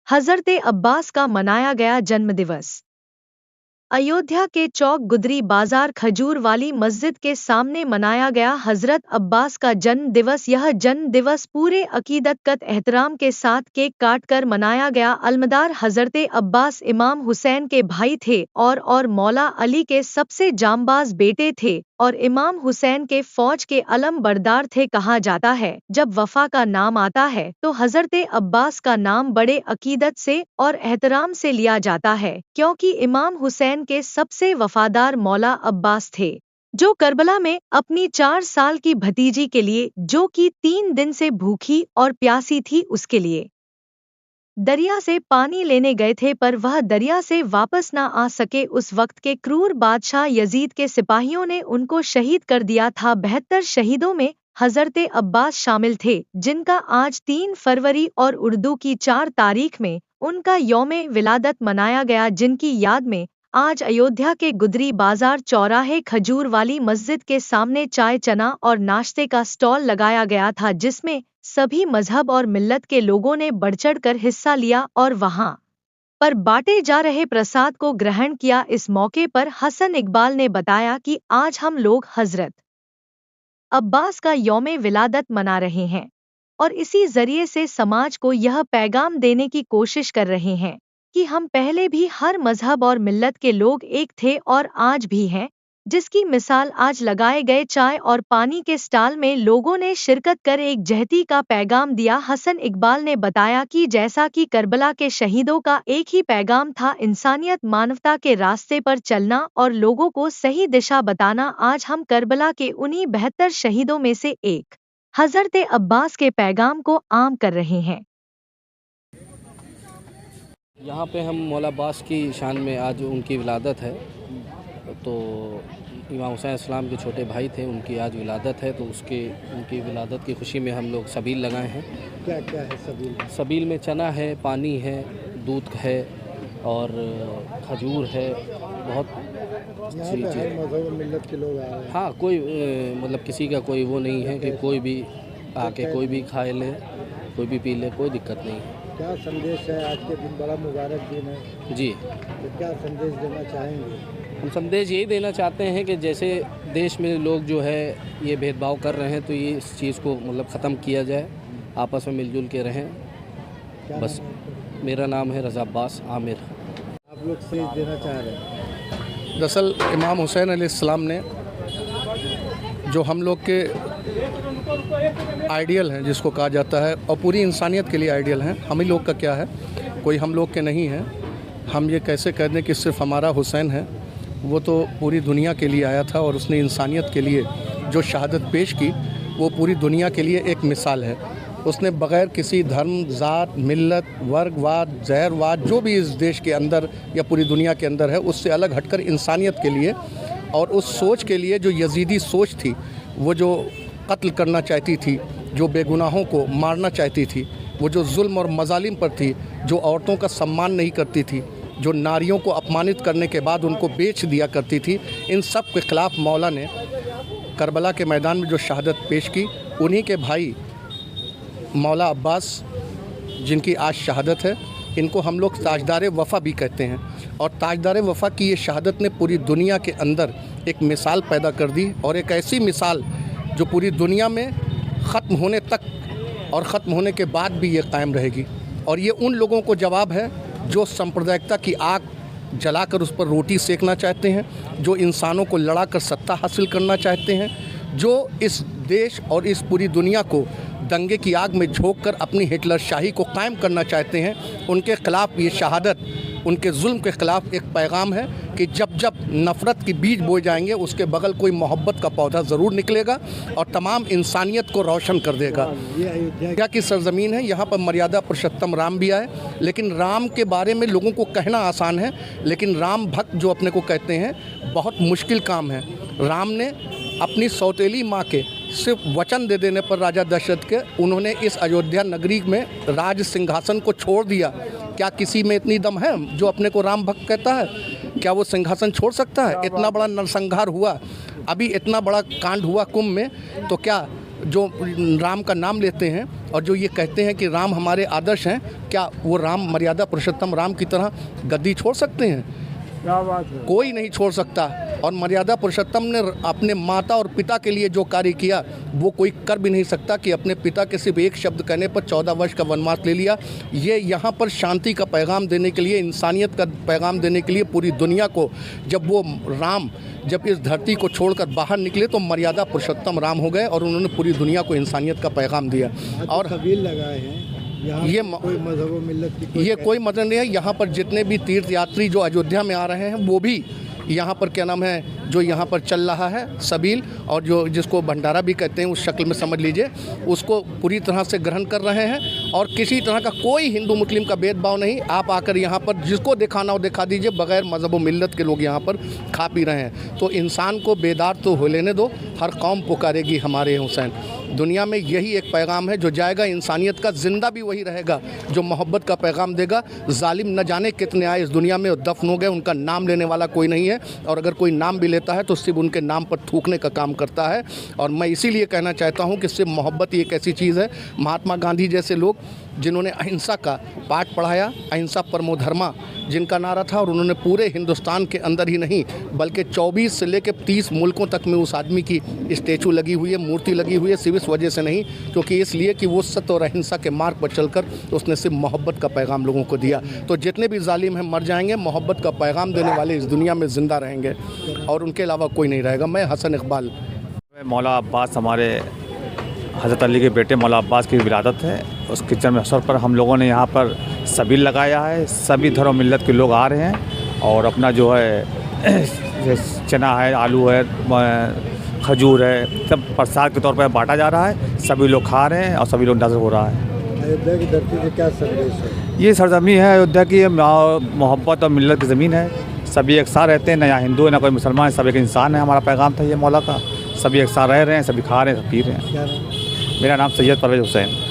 हज़रत अब्बास का मनाया गया जन्मदिवस। अयोध्या के चौक गुदरी बाजार खजूर वाली मस्जिद के सामने मनाया गया हज़रत अब्बास का जन्म दिवस। यह जन्म दिवस पूरे अकीदत एहतराम के साथ केक काटकर मनाया गया। अलमदार हज़रत अब्बास इमाम हुसैन के भाई थे और मौला अली के सबसे जांबाज बेटे थे और इमाम हुसैन के फौज के अलम बरदार थे। कहा जाता है जब वफा का नाम आता है तो हज़रत अब्बास का नाम बड़े अकीदत से और एहतराम से लिया जाता है, क्योंकि इमाम हुसैन के सबसे वफादार मौला अब्बास थे, जो करबला में अपनी 4 साल की भतीजी के लिए, जो कि 3 दिन से भूखी और प्यासी थी, उसके लिए दरिया से पानी लेने गए थे, पर वह दरिया से वापस न आ सके। उस वक्त के क्रूर बादशाह यजीद के सिपाहियों ने उनको शहीद कर दिया था। 72 शहीदों में हज़रत अब्बास शामिल थे, जिनका आज 3 फरवरी और उर्दू की 4 तारीख में उनका यौमे विलादत मनाया गया, जिनकी याद में आज अयोध्या के गुदरी बाजार चौराहे खजूर वाली मस्जिद के सामने चाय चना और नाश्ते का स्टॉल लगाया गया था, जिसमें सभी मजहब और मिल्लत के लोगों ने बढ़-चढ़ कर हिस्सा लिया और वहां पर बांटे जा रहे प्रसाद को ग्रहण किया। इस मौके पर हसन इकबाल ने बताया कि आज हम लोग हजरत अब्बास का यौमे विलादत मना रहे हैं और इसी जरिए से समाज को यह पैगाम देने की कोशिश कर रहे हैं कि हम पहले भी हर मजहब और मिल्लत के लोग एक थे और आज भी हैं, जिसकी मिसाल आज लगाए गए चाय और पानी के स्टॉल में लोगों ने शिरकत कर एक जहती का पैगाम दिया। हसन इकबाल ने बताया कि जैसा कि करबला के शहीदों का एक ही पैगाम था, इंसानियत मानवता के रास्ते पर चलना और लोगों को सही दिशा बताना, आज हम करबला के उन्हीं 72 शहीदों में से एक हज़रत अब्बास के पैगाम को आम कर रहे हैं। यहाँ पे हम मौला अब्बास की शान में आज उनकी विलादत है, तो इमाम हुसैन इस्लाम के छोटे भाई थे, उनकी आज विलादत है, तो उनकी विलादत की खुशी में हम लोग सबील लगाए हैं। क्या क्या है सबील? सबील में चना है, पानी है, दूध है और खजूर है, बहुत यहाँ पे हर मज़हब और मिल्लत के लोग आए हैं। हाँ, कोई मतलब किसी का कोई वो नहीं है कि कोई भी आके कोई भी खा ले, कोई भी पी ले, कोई दिक्कत नहीं है। क्या संदेश है? आज के दिन बड़ा मुबारक दिन है जी, तो क्या संदेश देना चाहेंगे? हम संदेश यही देना चाहते हैं कि जैसे देश में लोग जो है ये भेदभाव कर रहे हैं, तो ये इस चीज़ को मतलब ख़त्म किया जाए, आपस में मिलजुल के रहें। क्या बस नाम है? मेरा नाम है रज़ा अब्बास आमिर। आप लोग संदेश देना चाह रहे हैं? दरअसल इमाम हुसैन अलैहिस्सलाम ने जो हम लोग के आइडियल हैं, जिसको कहा जाता है, और पूरी इंसानियत के लिए आइडियल हैं। हम ही लोग का क्या है, कोई हम लोग के नहीं है। हम ये कैसे कह दें कि सिर्फ हमारा हुसैन है, वो तो पूरी दुनिया के लिए आया था और उसने इंसानियत के लिए जो शहादत पेश की, वो पूरी दुनिया के लिए एक मिसाल है। उसने बग़ैर किसी धर्म, ज़ात, मिल्लत, वर्गवाद, ज़हरवाद जो भी इस देश के अंदर या पूरी दुनिया के अंदर है, उससे अलग हटकर इंसानियत के लिए और उस सोच के लिए जो यजीदी सोच थी, वो जो कत्ल करना चाहती थी, जो बेगुनाहों को मारना चाहती थी, वो जो जुल्म और मजालिम पर थी, जो औरतों का सम्मान नहीं करती थी, जो नारियों को अपमानित करने के बाद उनको बेच दिया करती थी, इन सब के ख़िलाफ़ मौला ने करबला के मैदान में जो शहादत पेश की, उन्हीं के भाई मौला अब्बास, जिनकी आज शहादत है, इनको हम लोग ताजदार वफ़ा भी कहते हैं। और ताजदार वफ़ा की ये शहादत ने पूरी दुनिया के अंदर एक मिसाल पैदा कर दी, और एक ऐसी मिसाल जो पूरी दुनिया में ख़त्म होने तक और ख़त्म होने के बाद भी ये कायम रहेगी। और ये उन लोगों को जवाब है जो सांप्रदायिकता की आग जलाकर उस पर रोटी सेकना चाहते हैं, जो इंसानों को लड़ाकर सत्ता हासिल करना चाहते हैं, जो इस देश और इस पूरी दुनिया को दंगे की आग में झोंककर अपनी हिटलर शाही को कायम करना चाहते हैं। उनके ख़िलाफ़ ये शहादत, उनके जुल्म के ख़िलाफ़ एक पैगाम है कि जब जब नफ़रत के बीज बोए जाएंगे, उसके बगल कोई मोहब्बत का पौधा ज़रूर निकलेगा और तमाम इंसानियत को रोशन कर देगा। ये अयोध्या की सरज़मीन है, यहाँ पर मर्यादा पुरुषोत्तम राम भी आए, लेकिन राम के बारे में लोगों को कहना आसान है, लेकिन राम भक्त जो अपने को कहते हैं, बहुत मुश्किल काम है। राम ने अपनी सौतेली माँ के सिर्फ वचन दे देने पर राजा दशरथ के, उन्होंने इस अयोध्या नगरी में राज सिंहासन को छोड़ दिया। क्या किसी में इतनी दम है जो अपने को राम भक्त कहता है? क्या वो सिंहासन छोड़ सकता है? इतना बड़ा नरसंहार हुआ, अभी इतना बड़ा कांड हुआ कुंभ में, तो क्या जो राम का नाम लेते हैं और जो ये कहते हैं कि राम हमारे आदर्श हैं, क्या वो राम मर्यादा पुरुषोत्तम राम की तरह गद्दी छोड़ सकते हैं? क्या बात है। कोई नहीं छोड़ सकता। और मर्यादा पुरुषोत्तम ने अपने माता और पिता के लिए जो कार्य किया वो कोई कर भी नहीं सकता कि अपने पिता के सिर्फ एक शब्द कहने पर 14 वर्ष का वनवास ले लिया। ये यहाँ पर शांति का पैगाम देने के लिए, इंसानियत का पैगाम देने के लिए पूरी दुनिया को, जब वो राम जब इस धरती को छोड़कर बाहर निकले तो मर्यादा पुरुषोत्तम राम हो गए और उन्होंने पूरी दुनिया को इंसानियत का पैगाम दिया। और कबीर लगाए हैं ये कोई मजहब व मिल्लत की ये कोई मतलब नहीं है। यहाँ पर जितने भी तीर्थ यात्री जो अयोध्या में आ रहे हैं वो भी यहाँ पर क्या नाम है, जो यहाँ पर चल रहा है सबील, और जो जिसको भंडारा भी कहते हैं उस शक्ल में समझ लीजिए, उसको पूरी तरह से ग्रहण कर रहे हैं। और किसी तरह का कोई हिंदू मुस्लिम का भेदभाव नहीं। आप आकर यहाँ पर जिसको दिखाना हो दिखा दीजिए, बगैर मजहब व मिल्लत के लोग यहाँ पर खा पी रहे हैं। तो इंसान को बेदार तो हो लेने दो, हर कौम पुकारेगी हमारे हुसैन। दुनिया में यही एक पैगाम है जो जाएगा इंसानियत का, जिंदा भी वही रहेगा जो मोहब्बत का पैगाम देगा। जालिम न जाने कितने आए इस दुनिया में और दफन हो गए, उनका नाम लेने वाला कोई नहीं है। और अगर कोई नाम भी लेता है तो सिर्फ उनके नाम पर थूकने का काम करता है। और मैं इसीलिए कहना चाहता हूँ कि सिर्फ मोहब्बत ही एक ऐसी चीज़ है। महात्मा गांधी जैसे लोग जिन्होंने अहिंसा का पाठ पढ़ाया, अहिंसा परमो धर्मा जिनका नारा था, और उन्होंने पूरे हिंदुस्तान के अंदर ही नहीं बल्कि 24 से लेकर 30 मुल्कों तक में उस आदमी की स्टैचू लगी हुई है, मूर्ति लगी हुई है। सिर्फ इस वजह से नहीं, क्योंकि इसलिए कि वो सत्य और अहिंसा के मार्ग पर चलकर उसने सिर्फ मोहब्बत का पैगाम लोगों को दिया। तो जितने भी जालिम हैं मर जाएंगे, मोहब्बत का पैगाम देने वाले इस दुनिया में ज़िंदा रहेंगे और उनके अलावा कोई नहीं रहेगा। मैं हसन इकबाल। मौला अब्बास हमारे हज़रत अली के बेटे मौला अब्बास की विलादत है। उसके जन्म अवसर पर हम लोगों ने यहाँ पर सबील लगाया है। सभी धर्म मिल्लत के लोग आ रहे हैं और अपना जो है चना है, आलू है, खजूर है, सब प्रसाद के तौर पर बांटा जा रहा है। सभी लोग खा रहे हैं और सभी लोग नजर हो रहा है। अयोध्या की धरती से क्या संदेश है? ये सरजमी है अयोध्या की, मोहब्बत और मिल्लत की ज़मीन है। सभी एक साथ रहते हैं, ना यहाँ हिंदू है ना कोई मुसलमान, सब एक इंसान है। हमारा पैगाम था ये मौला का। सभी एक साथ रह रहे हैं, सभी खा रहे हैं, सब पी रहे हैं। क्या नाम? मेरा नाम सैयद परवेज़ हुसैन।